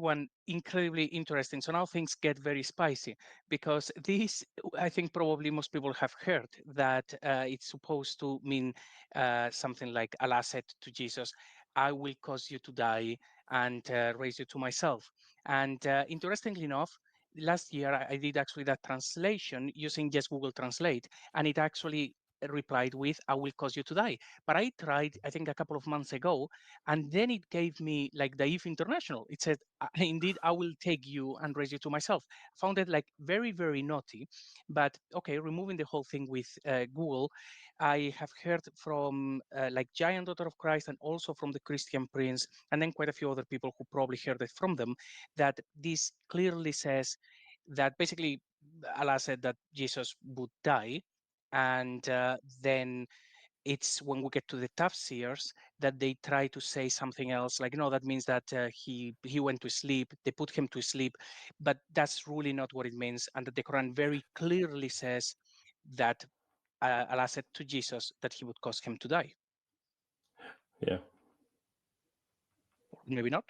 one incredibly interesting. So now things get very spicy because this, I think probably most people have heard that it's supposed to mean something like Allah said to Jesus, I will cause you to die and raise you to myself. And interestingly enough, last year I did actually that translation using just Google Translate, and it actually replied with, I will cause you to die. But I tried, I think a couple of months ago, and then it gave me like the if international. It said, indeed, I will take you and raise you to myself. Found it like very, very naughty. But okay, removing the whole thing with Google, I have heard from like Giant Daughter of Christ and also from the Christian Prince, and then quite a few other people who probably heard it from them, that this clearly says that basically Allah said that Jesus would die. And then it's when we get to the Tafsirs that they try to say something else, like, no, that means that he went to sleep, they put him to sleep, but that's really not what it means. And that the Quran very clearly says that Allah said to Jesus that he would cause him to die. Yeah. Maybe not.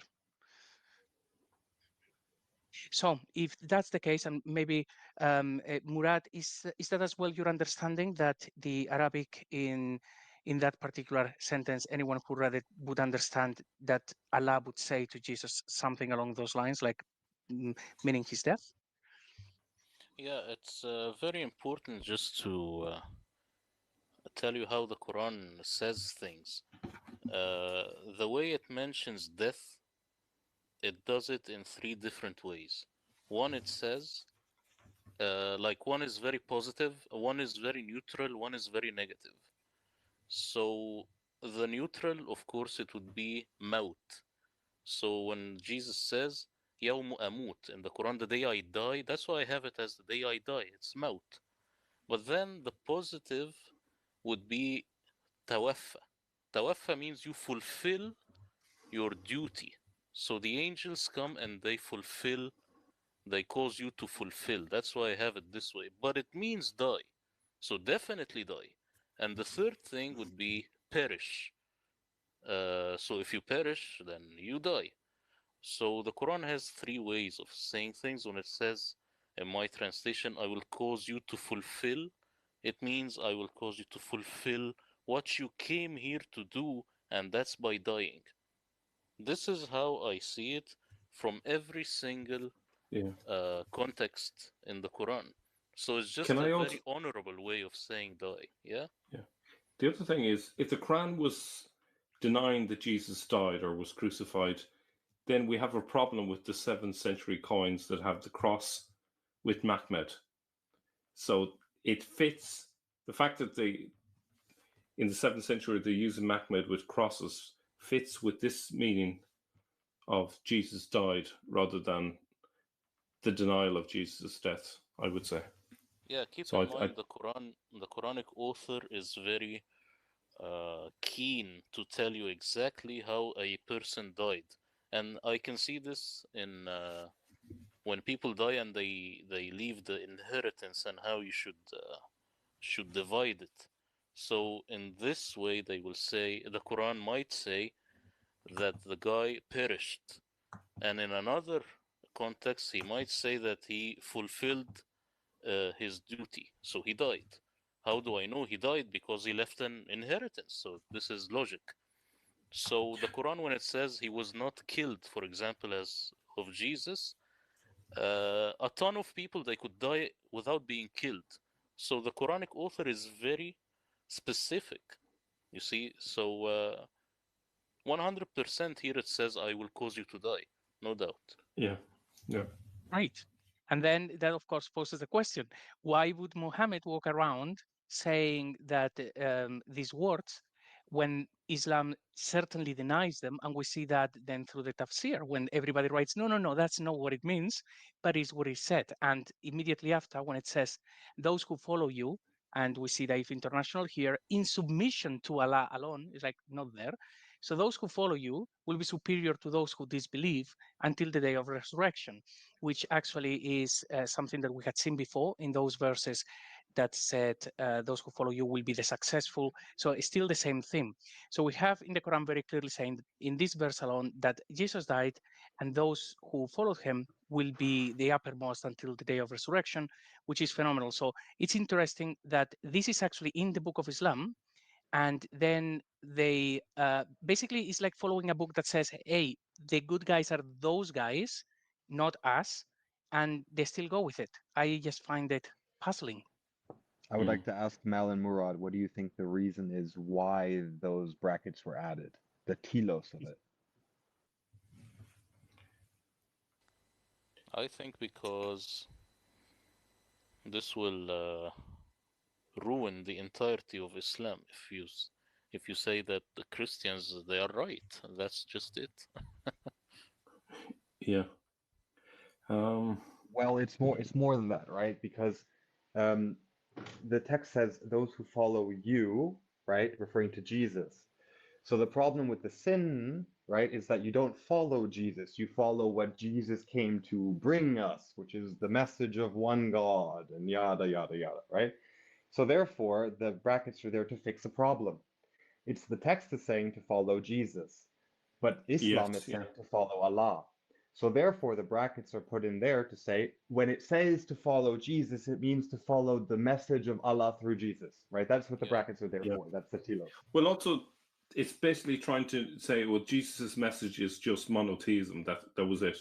So if that's the case, and maybe Murad, is that as well your understanding that the Arabic in that particular sentence, anyone who read it would understand that Allah would say to Jesus something along those lines, like meaning his death? Yeah, it's very important just to tell you how the Quran says things. The way it mentions death, it does it in three different ways. One, it says, like one is very positive, one is very neutral, one is very negative. So the neutral, of course, it would be maut. So when Jesus says, يوم أموت in the Quran, the day I die, that's why I have it as the day I die. It's maut. But then the positive would be tawaffa. Tawaffa means you fulfill your duty. So the angels come and they cause you to fulfill. That's why I have it this way. But it means die. So definitely die. And the third thing would be perish. So if you perish, then you die. So the Quran has three ways of saying things. When it says in my translation, I will cause you to fulfill, it means I will cause you to fulfill what you came here to do, and that's by dying. This is how I see it from every single Yeah. context in the Quran. So it's Can just a I also? very honorable way of saying die. Yeah? Yeah. The other thing is, if the Quran was denying that Jesus died or was crucified, then we have a problem with the 7th century coins that have the cross with Mahmed. So it fits the fact that they, in the 7th century, they're using Mahmed with crosses, fits with this meaning of Jesus died rather than the denial of Jesus' death, I would say. Yeah, keep So in mind the Quranic author is very keen to tell you exactly how a person died. And I can see this in when people die and they leave the inheritance and how you should divide it. So in this way, they will say the Quran might say that the guy perished, and in another context, he might say that he fulfilled his duty, so he died. How do I know he died? Because he left an inheritance. So this is logic. So the Quran, when it says he was not killed, for example, as of Jesus, a ton of people they could die without being killed. So the Quranic author is very specific. You see, so 100% here it says, "I will cause you to die," no doubt. yeah, yeah, Right. And then that, of course, poses the question, why would Muhammad walk around saying that these words when Islam certainly denies them? And we see that then through the tafsir, when everybody writes, no, no, no, that's not what it means, but it's what is said. And immediately after, when it says, those who follow you, and we see Daif International here, in submission to Allah alone, is like not there. So those who follow you will be superior to those who disbelieve until the day of resurrection, which actually is something that we had seen before in those verses that said, those who follow you will be the successful. So it's still the same theme. So we have in the Quran very clearly saying in this verse alone that Jesus died and those who followed him will be the uppermost until the day of resurrection, which is phenomenal. So it's interesting that this is actually in the book of Islam. And then they basically it's like following a book that says, hey, the good guys are those guys, not us. And they still go with it. I just find it puzzling. I would like to ask Mal and Murad, what do you think the reason is why those brackets were added? The telos of it. I think because this will ruin the entirety of Islam if you say that the Christians they are right. That's just it. Yeah. Well, it's more than that, right? Because the text says those who follow you, right, referring to Jesus. So the problem with the sin, right, is that you don't follow Jesus. You follow what Jesus came to bring us, which is the message of one God and yada, yada, yada, right? So therefore, the brackets are there to fix a problem. It's the text is saying to follow Jesus, but Islam is saying to follow Allah. So therefore, the brackets are put in there to say, when it says to follow Jesus, it means to follow the message of Allah through Jesus, right? That's what the brackets are there for. That's the telos. Well, also, it's basically trying to say, well, Jesus' message is just monotheism. That was it.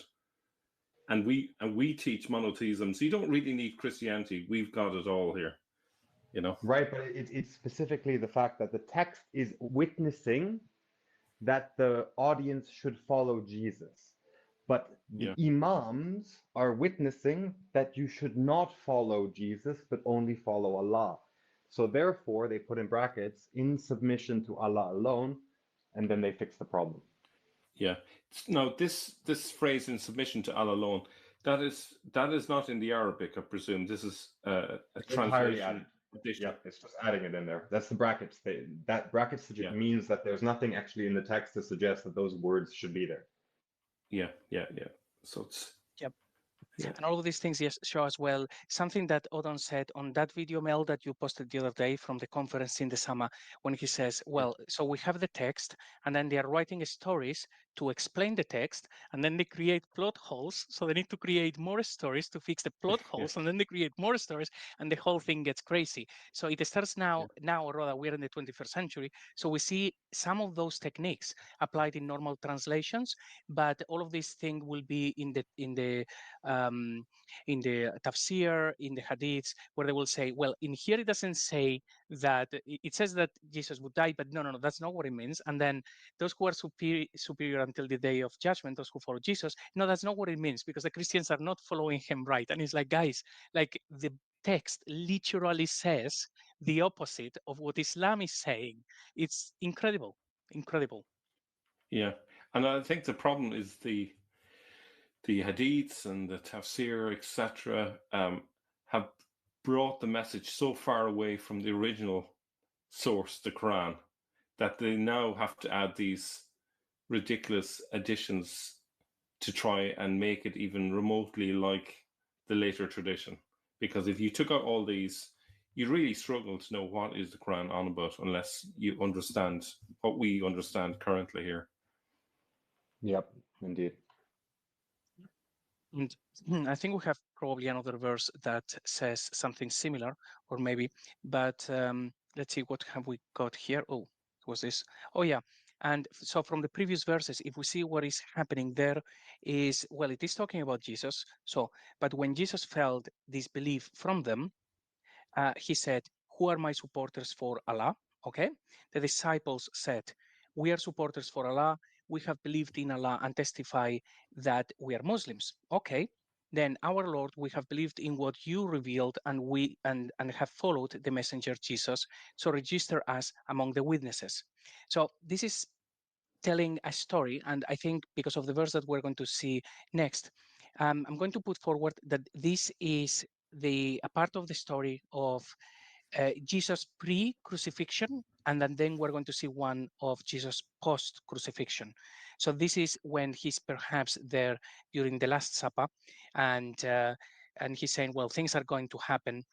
And we teach monotheism, so you don't really need Christianity. We've got it all here, you know. Right, but it's specifically the fact that the text is witnessing that the audience should follow Jesus. But the imams are witnessing that you should not follow Jesus, but only follow Allah. So therefore, they put in brackets, in submission to Allah alone, and then they fix the problem. Yeah. Now, this phrase, in submission to Allah alone, that is not in the Arabic, I presume. This is a translation. Yeah, it's just adding it in there. That's the brackets. That brackets means that there's nothing actually in the text to suggest that those words should be there. Yeah. So it's... Yep. Yeah. And all of these things show as well something that Odon said on that video, Mel, that you posted the other day from the conference in the summer, when he says, well, so we have the text, and then they are writing stories to explain the text, and then they create plot holes. So they need to create more stories to fix the plot holes, and then they create more stories, and the whole thing gets crazy. So it starts now, or rather, we're in the 21st century. So we see some of those techniques applied in normal translations, but all of these things will be in the tafsir, in the hadiths, where they will say, well, in here it doesn't say that, it says that Jesus would die, but no, that's not what it means. And then those who are superior until the day of judgment, those who follow Jesus, no, that's not what it means, because the Christians are not following him right. And it's like, guys, like the text literally says the opposite of what Islam is saying. It's incredible. Yeah. And I think the problem is the hadiths and the tafsir, etc., have brought the message so far away from the original source, the Quran, that they now have to add these ridiculous additions to try and make it even remotely like the later tradition. Because if you took out all these, you really struggle to know what is the Quran on about unless you understand what we understand currently here. Yep, indeed. And I think we have probably another verse that says something similar, or maybe, but let's see, what have we got here? Oh, was this? Oh, yeah. And so from the previous verses, if we see what is happening there is, well, it is talking about Jesus. So, but when Jesus felt disbelief from them, he said, who are my supporters for Allah? Okay. The disciples said, we are supporters for Allah. We have believed in Allah and testify that we are Muslims. Okay. Then our Lord, we have believed in what you revealed, and we and have followed the messenger Jesus. So register us among the witnesses. So this is telling a story, and I think because of the verse that we're going to see next, I'm going to put forward that this is a part of the story of Jesus pre-crucifixion, and then we're going to see one of Jesus post-crucifixion. So this is when he's perhaps there during the Last Supper, and he's saying, well, things are going to happen.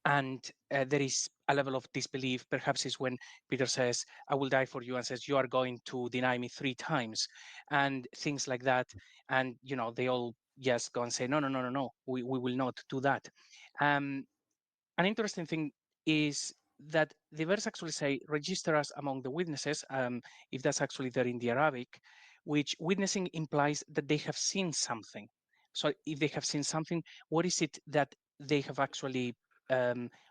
and there is a level of disbelief. Perhaps is when Peter says, I will die for you, and says, you are going to deny me 3 times, and things like that. And, you know, they all just go and say, no, no, no, no, no, we will not do that. An interesting thing is that the verse actually say, register us among the witnesses, if that's actually there in the Arabic, which witnessing implies that they have seen something. So if they have seen something, what is it that they have actually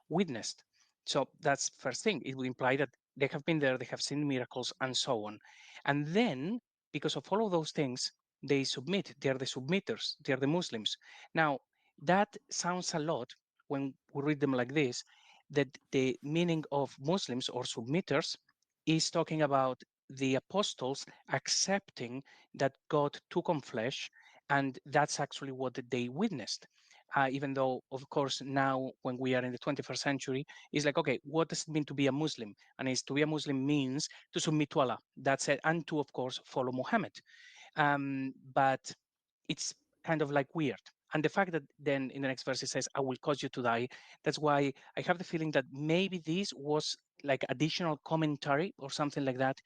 witnessed? So that's first thing. It would imply that they have been there, they have seen miracles, and so on. And then, because of all of those things, they submit. They are the submitters. They are the Muslims. Now, that sounds a lot when we read them like this, that the meaning of Muslims or submitters is talking about the apostles accepting that God took on flesh, and that's actually what they witnessed. Even though, of course, now when we are in the 21st century, it's like, okay, what does it mean to be a Muslim? And is to be a Muslim means to submit to Allah. That's it, and to, of course, follow Muhammad. But it's kind of like weird. And the fact that then in the next verse it says, I will cause you to die, that's why I have the feeling that maybe this was like additional commentary or something like that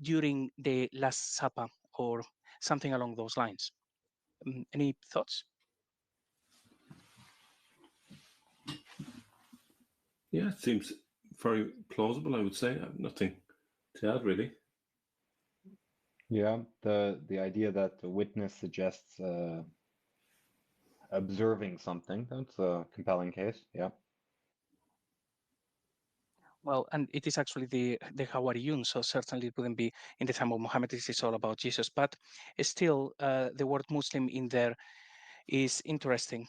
during the Last Supper or something along those lines. Any thoughts? Yeah, it seems very plausible, I would say. I have nothing to add, really. Yeah, the idea that the witness suggests observing something, that's a compelling case. Yeah. Well, and it is actually the Hawariyun, so certainly it wouldn't be in the time of Muhammad. This is all about Jesus, but still, the word Muslim in there is interesting.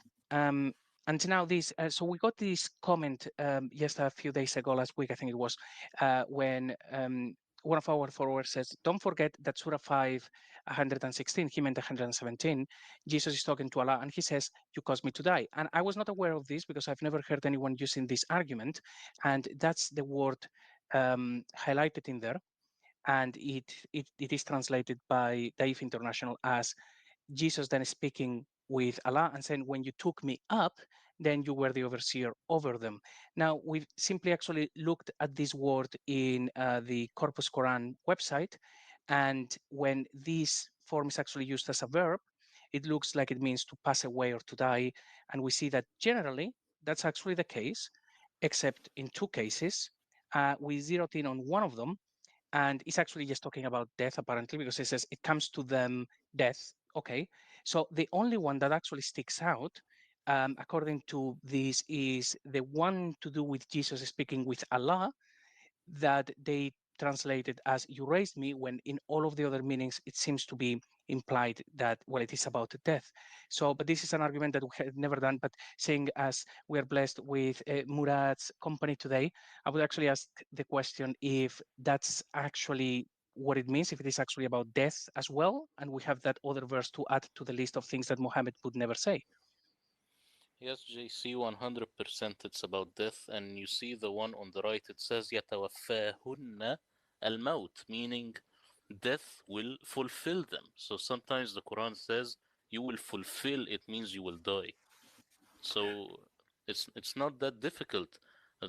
And now this, so we got this comment just a few days ago, last week, I think it was, when one of our followers says, don't forget that Surah 5, 116, he meant 117, Jesus is talking to Allah and he says, you caused me to die. And I was not aware of this because I've never heard anyone using this argument. And that's the word highlighted in there. And it is translated by Daif International as Jesus then speaking with Allah and saying, when you took me up, then you were the overseer over them. Now, we've simply actually looked at this word in the Corpus Quran website. And when this form is actually used as a verb, it looks like it means to pass away or to die. And we see that generally that's actually the case, except in 2 cases. We zeroed in on one of them, and it's actually just talking about death apparently, because it says it comes to them death. Okay, so the only one that actually sticks out according to this is the one to do with Jesus speaking with Allah, that they translated as you raised me, when in all of the other meanings it seems to be implied that, well, it is about death. So, but this is an argument that we have never done, but saying as we are blessed with Murad's company today, I would actually ask the question if that's actually what it means, if it is actually about death as well, and we have that other verse to add to the list of things that Muhammad would never say. Yes, JC, 100% it's about death, and you see the one on the right, it says يَتَوَفَّاهُنَّ الْمَوْتِ, meaning death will fulfill them. So sometimes the Quran says you will fulfill, it means you will die. So it's not that difficult.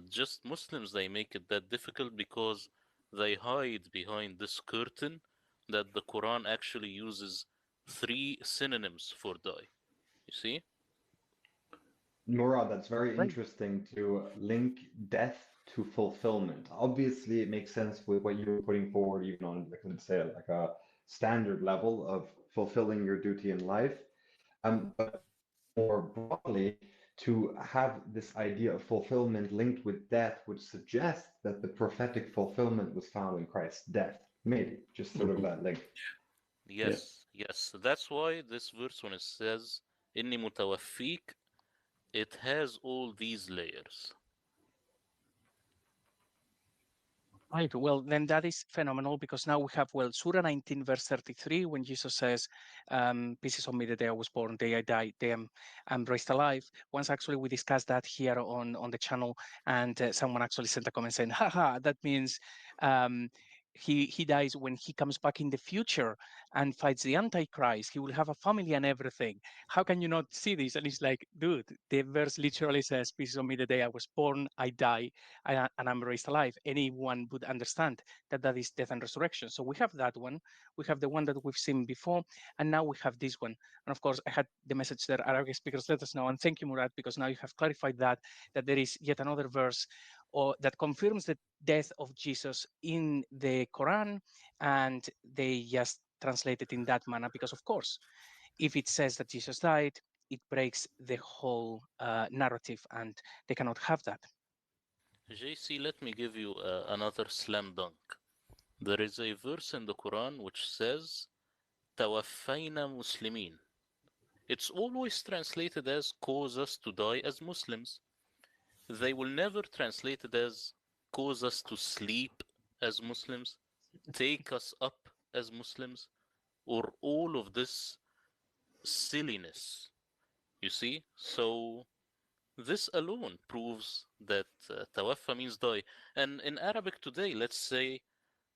Just Muslims, they make it that difficult because they hide behind this curtain that the Quran actually uses 3 synonyms for die. You see? Murad, that's very Right. interesting to link death to fulfillment. Obviously, it makes sense with what you're putting forward, even on, like, let's say, like a standard level of fulfilling your duty in life. But more broadly, to have this idea of fulfillment linked with death would suggest that the prophetic fulfillment was found in Christ's death. Maybe just sort of that link. Yeah. Yes. That's why this verse, when it says "Inni mutawaffik," it has all these layers. Right. Well, then that is phenomenal, because now we have, well, Surah 19, verse 33, when Jesus says, peace is on me, the day I was born, the day I died, the day I'm raised alive. Once actually we discussed that here on the channel, and someone actually sent a comment saying, haha, that means he dies when he comes back in the future and fights the Antichrist. He will have a family and everything. How can you not see this? And it's like, dude, the verse literally says, "Peace on me the day I was born, I die, and I'm raised alive." Anyone would understand that that is death and resurrection. So we have that one. We have the one that we've seen before, and now we have this one. And of course, I had the message there, Arabic speakers, let us know. And thank you, Murad, because now you have clarified that there is yet another verse or that confirms the death of Jesus in the Quran, and they just translate it in that manner because, of course, if it says that Jesus died, it breaks the whole narrative, and they cannot have that. JC, let me give you another slam dunk. There is a verse in the Quran which says, "Tawaffayna Muslimin." It's always translated as "cause us to die as Muslims." They will never translate it as "cause us to sleep as Muslims," "take us up as Muslims," or all of this silliness. You see? So this alone proves that tawaffa means die. And in Arabic today, let's say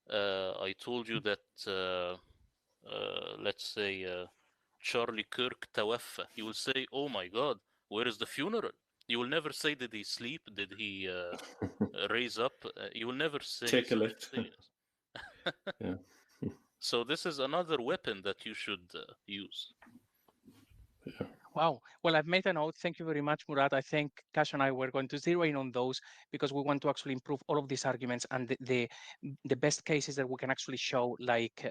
I told you that, let's say, Charlie Kirk tawaffa. You will say, "Oh my God, where is the funeral?" You will never say, "Did he sleep? Did he raise up?" You will never say Take a such lift. silliness. Yeah. So this is another weapon that you should use. Yeah. Wow. Well, I've made a note. Thank you very much, Murad. I think Cash and I were going to zero in on those because we want to actually improve all of these arguments and the best cases that we can actually show like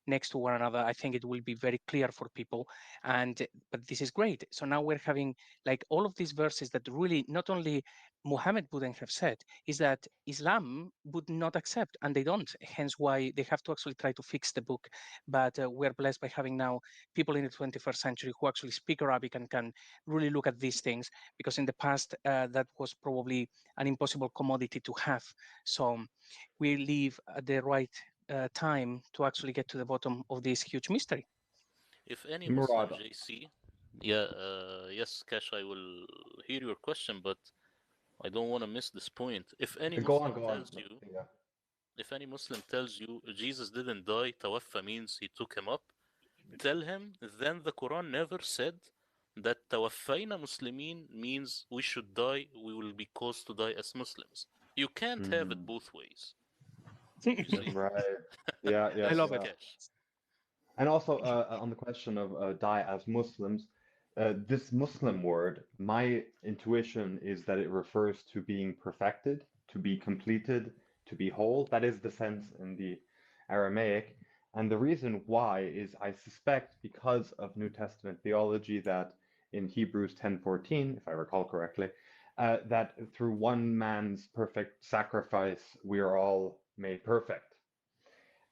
next to one another. I think it will be very clear for people. But this is great. So now we're having like all of these verses that really not only Muhammad wouldn't have said, is that Islam would not accept, and they don't. Hence why they have to actually try to fix the book. But we're blessed by having now people in the 21st century who actually speak Arabic and can really look at these things, because in the past that was probably an impossible commodity to have. So we live at the right time to actually get to the bottom of this huge mystery. If any Murad, Muslim, JC, yeah, yes, Cash, I will hear your question, but I don't want to miss this point. If any go on, Muslim go on. tells you, Yeah. if any Muslim tells you Jesus didn't die, tawaffa means he took him up, tell him then the Quran never said that tawaffayna Muslimin means we should die, we will be caused to die as Muslims. You can't have it both ways. You see? Right. Yeah, I yeah, love Yes, it. yeah. Cash. And also on the question of die as Muslims, this Muslim word, my intuition is that it refers to being perfected, to be completed, to be whole. That is the sense in the Aramaic. And the reason why is I suspect because of New Testament theology that in Hebrews 10:14, if I recall correctly, that through one man's perfect sacrifice we are all made perfect.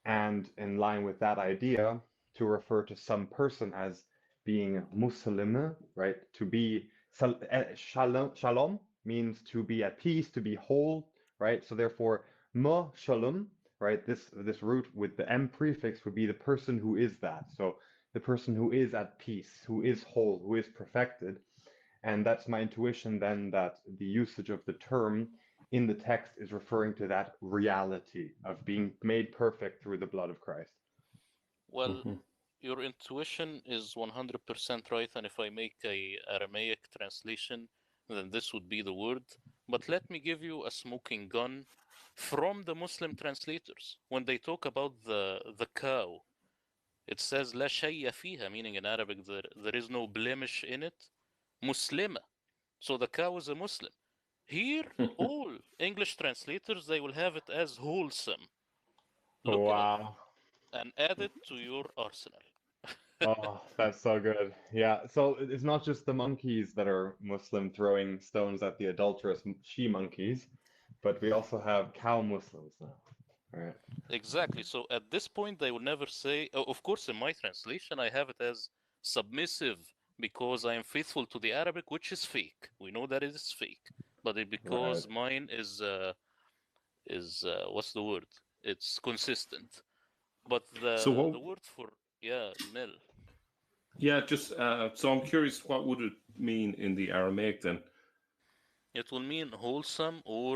And in line with that idea, to refer to some person as being Muslim, right? To be shalom, shalom means to be at peace, to be whole, right? So therefore, shalom, right? This root with the M prefix would be the person who is that. So the person who is at peace, who is whole, who is perfected. And that's my intuition then that the usage of the term in the text is referring to that reality of being made perfect through the blood of Christ. Well, Mhm. your intuition is 100% right, and if I make a Aramaic translation, then this would be the word. But let me give you a smoking gun from the Muslim translators. When they talk about the cow, it says لا شيء فيها, meaning in Arabic there is no blemish in it. Muslima. So the cow is a Muslim. Here, all English translators, they will have it as wholesome. Look it up Wow. and add it to your arsenal. Oh, that's so good. Yeah. So it's not just the monkeys that are Muslim throwing stones at the adulterous she monkeys, but we also have cow Muslims now. All right. Exactly. So at this point, they will never say, oh, of course, in my translation, I have it as submissive because I am faithful to the Arabic, which is fake. We know that it is fake, but Right. because mine is what's the word? It's consistent. But So the what? word for, yeah, mill, Yeah, just so I'm curious, what would it mean in the Aramaic then? it will mean wholesome or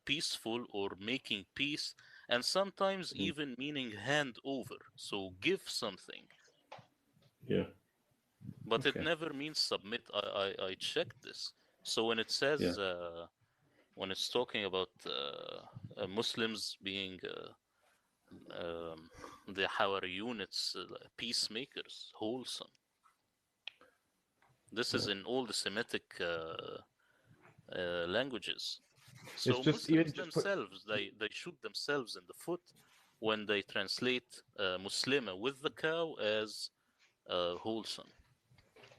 peaceful or making peace. and sometimes even meaning hand over, so give something. Yeah. But it Okay. never means submit. I checked this. So when it says, when it's talking about Muslims being the Hawariyun, it's peacemakers, wholesome. This is in all the Semitic languages. So It's just Muslims even just put. themselves, they shoot themselves in the foot when they translate Muslima with the cow as wholesome.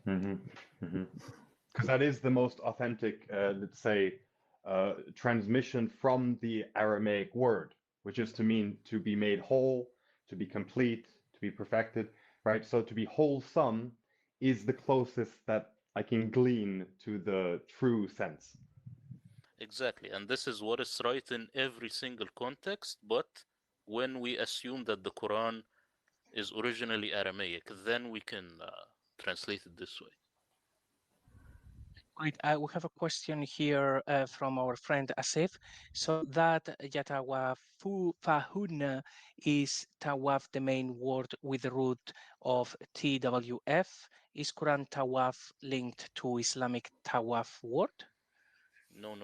Because that is the most authentic, let's say, transmission from the Aramaic word, which is to mean to be made whole, to be complete, to be perfected, right? So to be wholesome is the closest that I can glean to the true sense. Exactly, and this is what is right in every single context, but when we assume that the Quran is originally Aramaic, then we can translate it this way. Great. We have a question here from our friend Asif. So that yatawafu fahunna, is tawaf the main word with the root of TWF? Is Quran tawaf linked to Islamic tawaf word? No.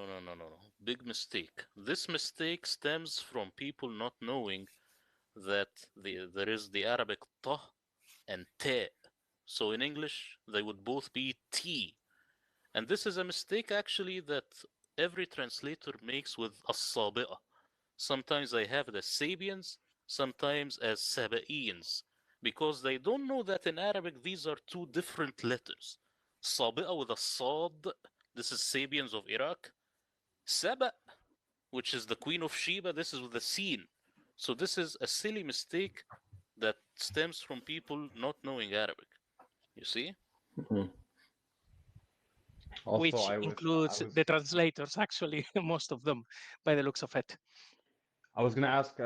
Big mistake. This mistake stems from people not knowing that there is the Arabic ta and te. So in English, they would both be t. And this is a mistake actually that every translator makes with as-sabi'ah. Sometimes they have it as Sabians, sometimes as Sabaeans, because they don't know that in Arabic these are two different letters. Sabi'ah with a sad, this is Sabians of Iraq. Saba, which is the Queen of Sheba, this is with a sin. So this is a silly mistake that stems from people not knowing Arabic. You see? Mhm. Also, Which I includes was the translators, actually, most of them, by the looks of it. I was going to ask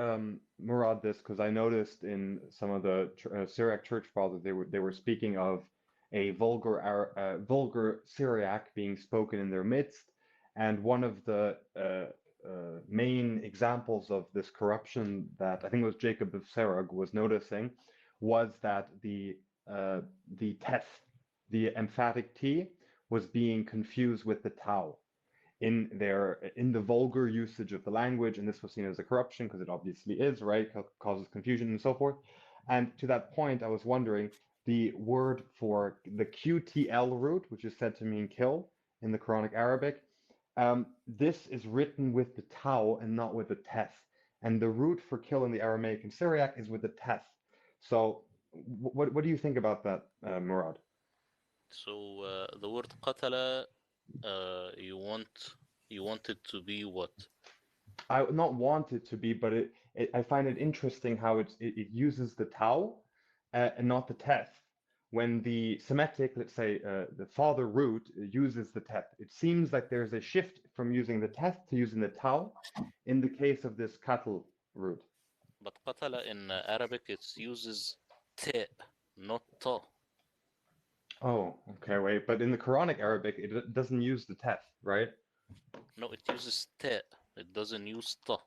Murad this because I noticed in some of the Syriac church fathers they were speaking of a vulgar Syriac being spoken in their midst, and one of the main examples of this corruption that I think it was Jacob of Serug was noticing was that the teth, the emphatic T, was being confused with the tau in the vulgar usage of the language, and this was seen as a corruption because it obviously is, right? Causes confusion and so forth. And to that point, I was wondering the word for the QTL root, which is said to mean kill in the Quranic Arabic. This is written with the tau and not with the teth. And the root for kill in the Aramaic and Syriac is with the teth. So, what do you think about that, Murad? So the word qatala, you want it to be what? I not want it to be, but I find it interesting how it uses the tau and not the teth. When the Semitic, let's say the father root, uses the teth, it seems like there's a shift from using the teth to using the tau in the case of this cattle root. But qatala in Arabic it uses te, not ta. Oh, okay, wait. But in the Quranic Arabic, it doesn't use the teth, right? No, it uses te. It doesn't use ta.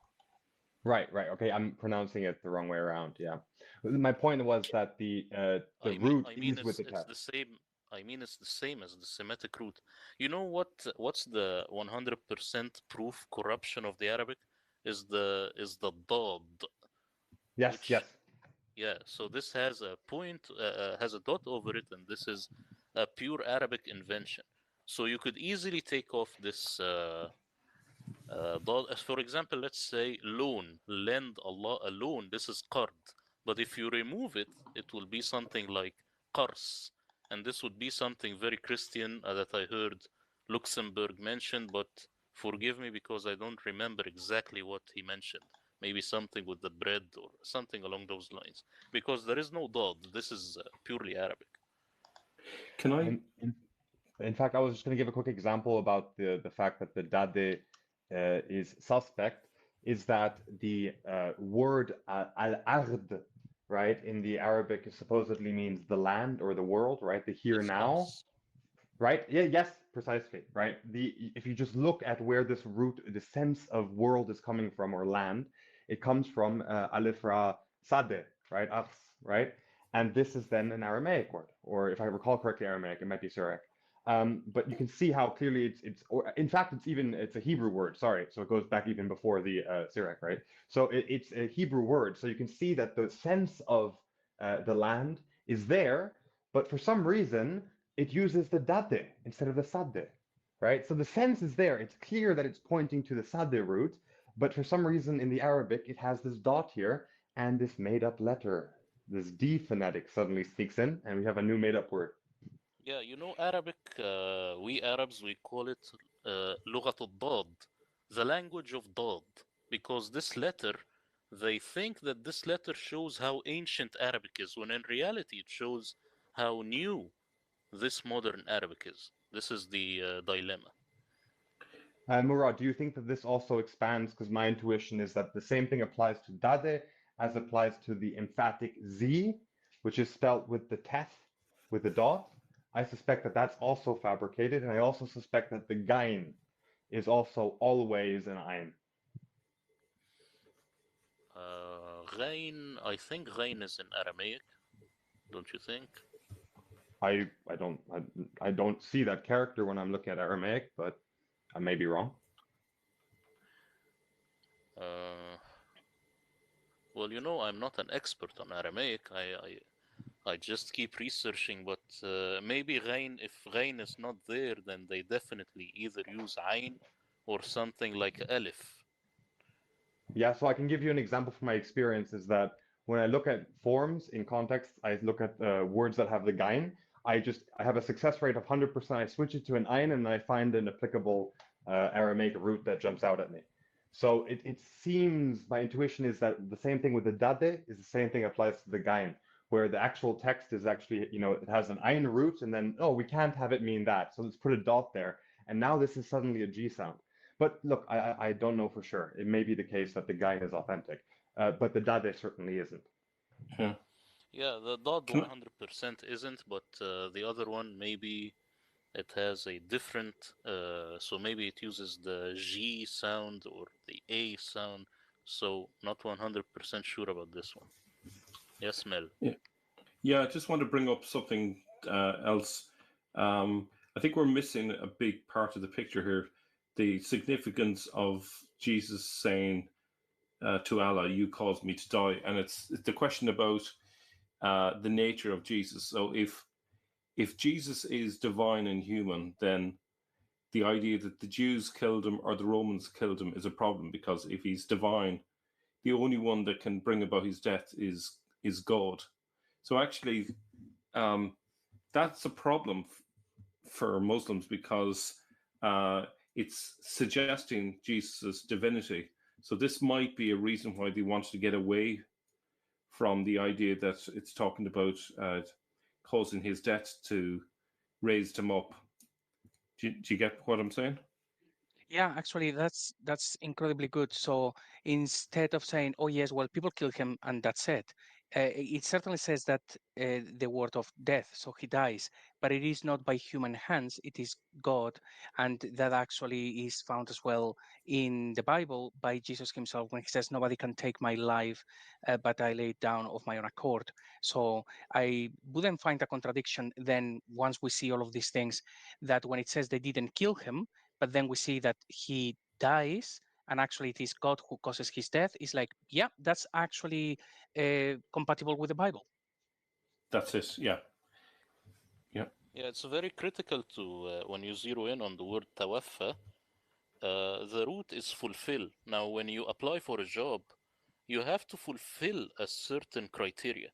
Right, right. Okay, I'm pronouncing it the wrong way around. Yeah. My point was that the root I mean is with the it's teth. the same. I mean it's the same as the Semitic root. You know what's the 100% proof corruption of the Arabic is the dad, Yes, which yes. yeah. So this has a point, has a dot over it, and this is a pure Arabic invention. So you could easily take off this for example, let's say loan, lend Allah a loan. This is qard. But if you remove it, it will be something like qars. And this would be something very Christian that I heard Luxembourg mention, but forgive me because I don't remember exactly what he mentioned. Maybe something with the bread or something along those lines. Because there is no dad. This is purely Arabic. Can I? And in fact, I was just going to give a quick example about the fact that the dade is suspect, is that the word al-ard, right, in the Arabic supposedly means the land or the world, right, the here It's now, ars. right? Yeah, yes, precisely, right? If you just look at where this root, the sense of world is coming from or land, it comes from alif ra sade, right? Aqs, right? And this is then an Aramaic word, or if I recall correctly, Aramaic, it might be Syriac. But you can see how clearly or in fact, it's a Hebrew word, sorry. So it goes back even before the Syriac, right? So it's a Hebrew word. So you can see that the sense of the land is there, but for some reason, it uses the dade instead of the sade, right? So the sense is there. It's clear that it's pointing to the sade root, but for some reason in the Arabic, it has this dot here and this made up letter. This D phonetic suddenly sneaks in, and we have a new made up word. Yeah, you know Arabic, we Arabs, we call it لغة الضاد, the language of Dad, because this letter, they think that this letter shows how ancient Arabic is, when in reality it shows how new this modern Arabic is. This is the dilemma. And Murad, do you think that this also expands? Because my intuition is that the same thing applies to dade as applies to the emphatic Z, which is spelt with the teth, with the dot. I suspect that that's also fabricated, and I also suspect that the gain is also always an ayn. Ghain, I think Ghain is in Aramaic, don't you think? I don't see that character when I'm looking at Aramaic, but I may be wrong. Well, you know, I'm not an expert on Aramaic. I just keep researching, but maybe Ghain, if Ghain is not there, then they definitely either use Ain or something like Alif. Yeah, so I can give you an example from my experience is that when I look at forms in context, I look at words that have the gain. I have a success rate of 100%. I switch it to an ayin and I find an applicable Aramaic root that jumps out at me. So it seems, my intuition is that the same thing with the dade is the same thing applies to the gain, where the actual text is actually, it has an ayin root and then, oh, we can't have it mean that. So let's put a dot there. And now this is suddenly a G sound. But look, I don't know for sure. It may be the case that the guy is authentic, but the dade certainly isn't. Yeah. Yeah, the Dad Can I- 100% isn't, but the other one maybe it has a different, so maybe it uses the G sound or the A sound. So not 100% sure about this one. Yes, Mel. Yeah, I just want to bring up something else. I think we're missing a big part of the picture here. The significance of Jesus saying to Allah, "You caused me to die," and it's the question about the nature of Jesus. So if Jesus is divine and human, then the idea that the Jews killed him or the Romans killed him is a problem, because if he's divine, the only one that can bring about his death is God. So actually, that's a problem for Muslims, because it's suggesting Jesus' divinity. So this might be a reason why they wanted to get away from the idea that it's talking about causing his death to raise him up. Do you get what I'm saying? Yeah, actually, that's incredibly good. So instead of saying, "Oh yes, well, people kill him and that's it," it certainly says that the word of death, so he dies, but it is not by human hands; it is God, and that actually is found as well in the Bible by Jesus himself when he says, "Nobody can take my life, but I lay it down of my own accord." So I wouldn't find a contradiction then once we see all of these things, that when it says they didn't kill him, but then we see that he dies and actually it is God who causes his death, is like, yeah, that's actually compatible with the Bible. That's it. Yeah. Yeah. Yeah, it's very critical to, when you zero in on the word tawaffa, the root is fulfill. Now, when you apply for a job, you have to fulfill a certain criteria.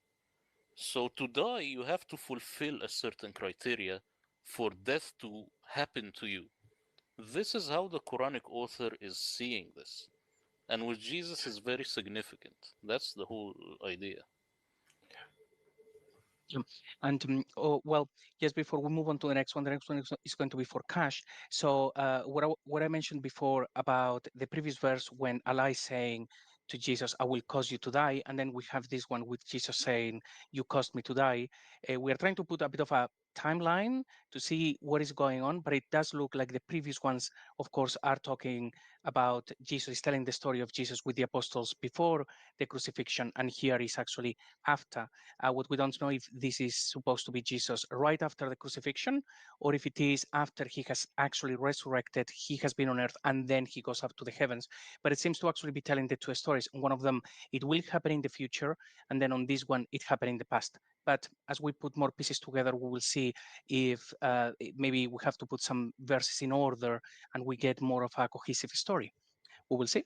So to die, you have to fulfill a certain criteria for death to happen to you. This is how the Quranic author is seeing this. And with Jesus is very significant. That's the whole idea. Yeah. And oh, well, yes, before we move on to the next one is going to be for cash. So what I mentioned before about the previous verse when Allah is saying to Jesus, "I will cause you to die," and then we have this one with Jesus saying, "You caused me to die." We are trying to put a bit of a timeline to see what is going on, but it does look like the previous ones, of course, are talking about Jesus, is telling the story of Jesus with the apostles before the crucifixion, and here is actually after. What we don't know if this is supposed to be Jesus right after the crucifixion, or if it is after he has actually resurrected, he has been on earth, and then he goes up to the heavens. But it seems to actually be telling the two stories. On one of them, it will happen in the future, and then on this one, it happened in the past. But as we put more pieces together, we will see if maybe we have to put some verses in order and we get more of a cohesive story. We will see.